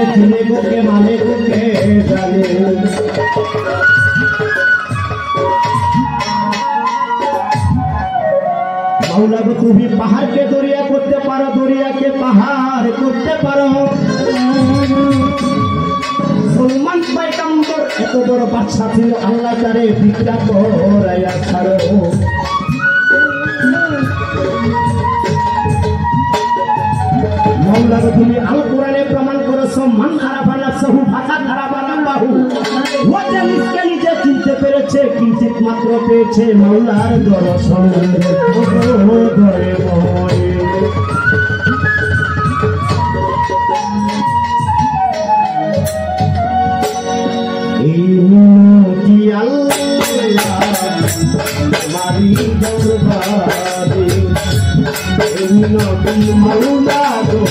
চিনে গোকে মানে গোকে জানে মাওলা গো তুমি পাহাড়কে দরিয়া করতে পারো দরিয়াকে পাহাড় করতে পারো সলমান পয়গম্বর এত বড় বাদশা ছিল আল্লাহ তারে বিক্রা করাইয়া ছাড়ো মাওলা গো তুমি আল কোরআনে প্রমাণ করেছো মান আরাফা নাফসাহু ফাকাদ আরাফা রাব্বাহু ও যে নিজকে নিজে চিনতে পেরেছে কিঞ্চিত মাত্র পেয়েছে মাওলার দর্শন ধরে মরে এই কি আল্লাহ তোমারি দরবারে এই নবী মাওলা গো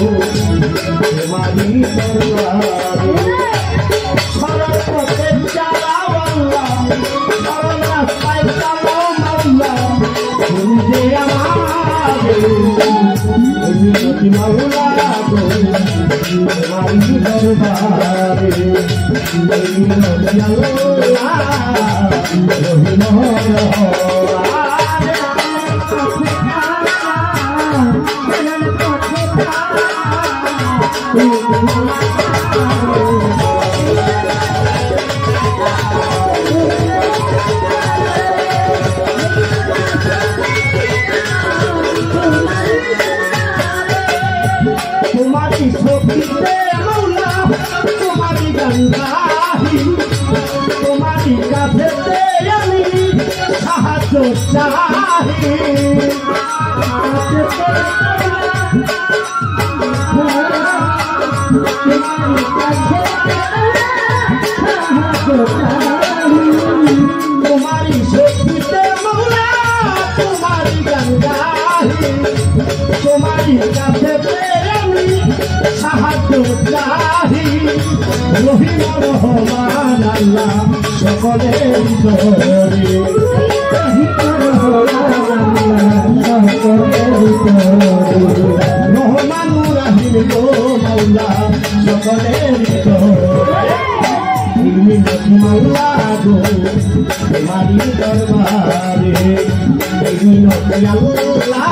তোমারি দরবারে সরল পথে চালাও আল্লাহ সরল রাস্তায় চালাও মাওলা তুমি যে আমাদের এই নবী মাওলা গো তোমারি দরবারে এই নবী আল্লাহ তোমারি শক্তিতে মাওলা তোমারি গঙ্গাহি তোমারি কাছেতে আমি সাহায্য চাহি তোমারি শক্তিতে মাওলা তোমারি গঙ্গাহি তোমারি কাছেতে আমি সাহায্য চাহি রহিম রহমান আল্লাহ সকলের তরে রহমান রাহিম গো মাওলা সকলের তরে মাওলা গো তোমারি দরবারে আল্লাহ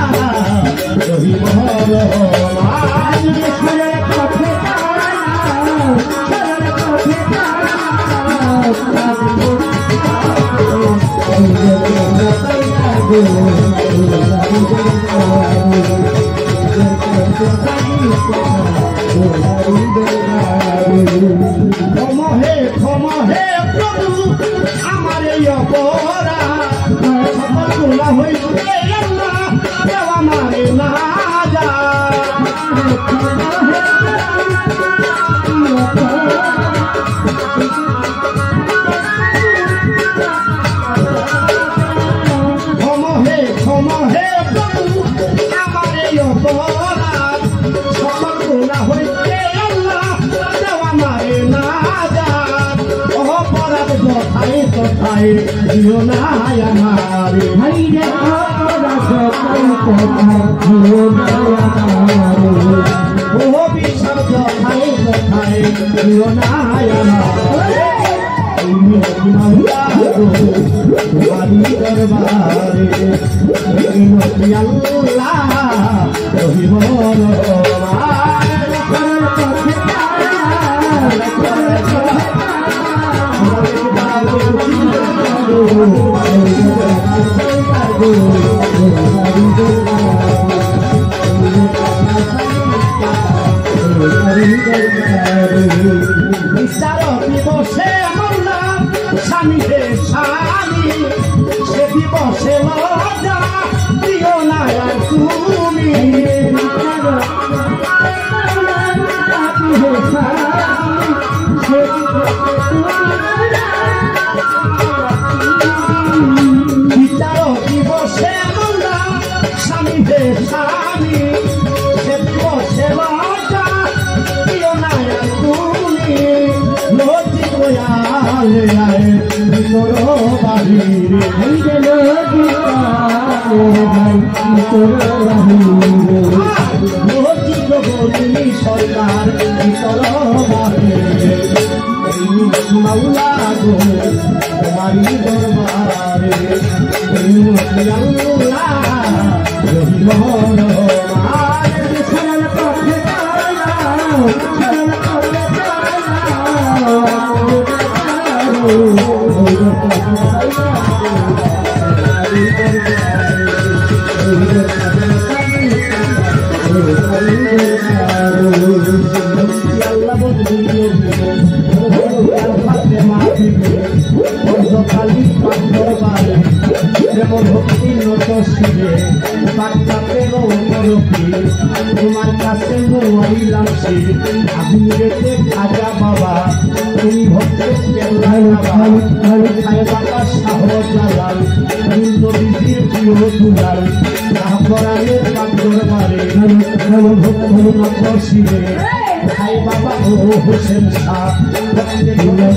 রহিম রহমান ক্ষমহে ক্ষমহে প্রভু আমার এই অপরাধ সকল গুনাহ হইতে আল্লাহ কেউ আমারে না যা ক্ষমহে ক্ষমহে প্রভু আমার এই অপরাধ সকল গুনাহ হইতে আল্লাহ কেউ আমারে না যা অপরাধ কথায় কথায় দিও না আমারে ভাইরে অপরাধ কথায় দিও না আমারে ও বিচার কথায় কথায় দিও না আমারে তুমি মাওলা গো তোমারি দরবারে তুমি আল্লাহ রহিম রহমান বিচারক দিবসে মাওলা স্বামীরে স্বামী সে দিবসে লজ্জা দিও না আর তুমি বিচারক দিবসে মাওলা স্বামীরে স্বামী সে দিবসে লজ্জা দিও না আর তুমি লজ্জিত আলে আয় ভিতর বাহিরে হইলে লজ্জিত আলে ভাই ভিতর বাহিরে লজ্জিত বলি সরকার ভিতর বাহিরে মাওলা গো তোমারই দরবারে মিনতি আল্লাহ রহিম রহমান শরণ করতে চাও শরণ করতে তোমার কাছে মরিলাম সে আমি রেখে খাজা বাবা তুমি ভক্তের বাবা শাহজালাল নবীজির প্রিয় দুলাল শাহপরানের দরবারে ভক্ত শিবে ভাই বাবা ও হোসেন শাহ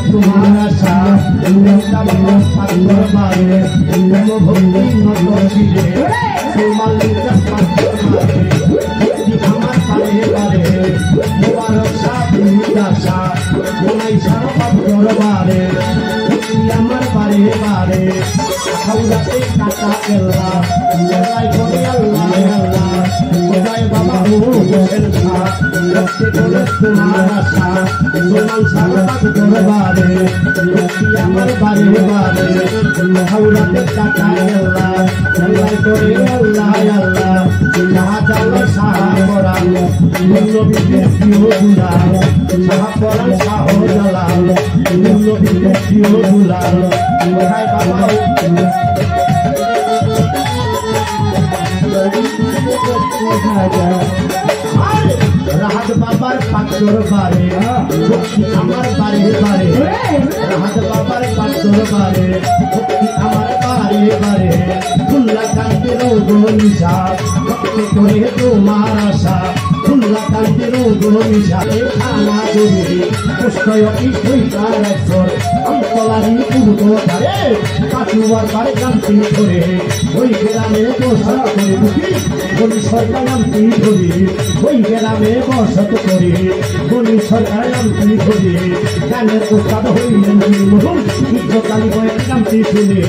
তোমার আশা দরবারে ভক্তি নগর শিবে তোমার আমার পারে পারে তোমার সাথা তোমায় সারা দরবারে আমার পারে পারে হাওড়াতে কাটা কেল্লা জয় করে আল্লাহ আল্লাহ জয় বাবা ও হোসেন শাহ রক্তে করে তোমার আশা তোমার সারা দরবারে আমার পারে পারে হাওড়াতে কাটা কেল্লা জয় করে আল্লাহ আল্লাহ শাহজালাল শাহপরান নবীজির প্রিয় দুলাল শাহপরান শাহজালাল নবীজির প্রিয় দুলাল ভাই বাবা রাহাত বাবার পাঁচর বারে ভক্তি আমার বারে বারে রাহাত বাবার পাঁচর বারে ভক্তি আমার বারে বারে খুল্লা কান্তের গনিশা ভক্তি করে তোমার আশা খুল্লা কান্তের গনিশা খানা করে পুষ্কয় ইষ্টইকার একশর আমতলারি পূর্ব ধারে কাটুয়ার বারে কান্তি ধরে ওই গ্রামে বসত করে বুঝি বলি সরকার নামটি ধরি ওই গ্রামে বসত করে বলি সরকার নামটি ধরি গানের উস্তাদ হইলেন মরুন ইজ্জতালি কয়েক নামটি শুনে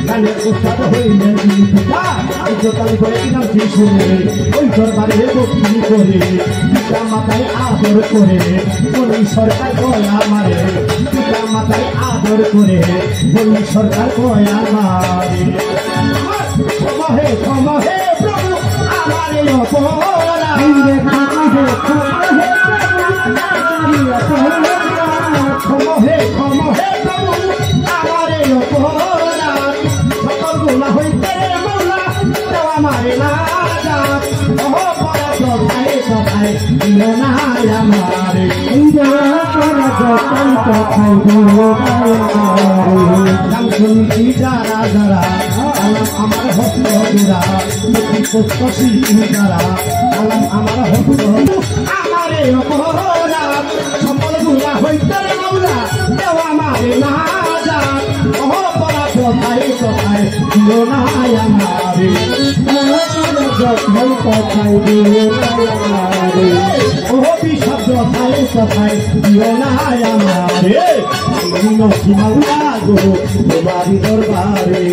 গানের উস্তাদ হইলেন পিতা ইজ্জতালি কয়েক নামটি শুনে ওই দরবারে ভক্তি করে পিতা মাতায় আদর করে বলি সরকার গয়া মারে পিতা মাতায় আদর করে বলি সরকার গয়া মারে ক্ষমা হে প্রভু আমারে অপরাধ ক্ষমা হে প্রভু আমারে অপরাধ সকল গুনাহ হইতে মওলা দাও আমারে নাজাত অপরাধ সদায় সদায় দিও না আমারে যারা যারা আমার ভক্ত যারা আমার ভক্ত আমারে অপরাধ সকল গুণা হইতে মওলা দেও আমারে নাজাত অপরাধ সদায় সদায় দিও না আমারে অভিশব্দ সদায় সদায় দিও না আমারে মিনতি মাওলা গো তোমারি দরবারে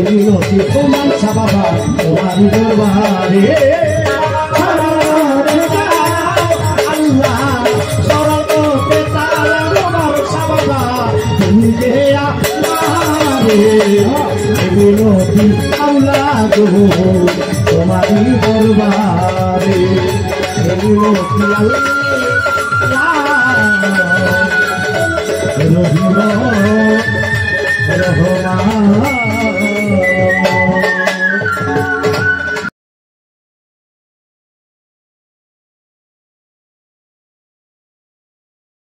মিনতি তোমার বাবা তোমারি দরবারে আল্লাহ শরণ করতে চাই তোমার বাবা তুমি দেয়া মিনতি মাওলা গো তোমারি দরবারে মিনতি আল্লাহ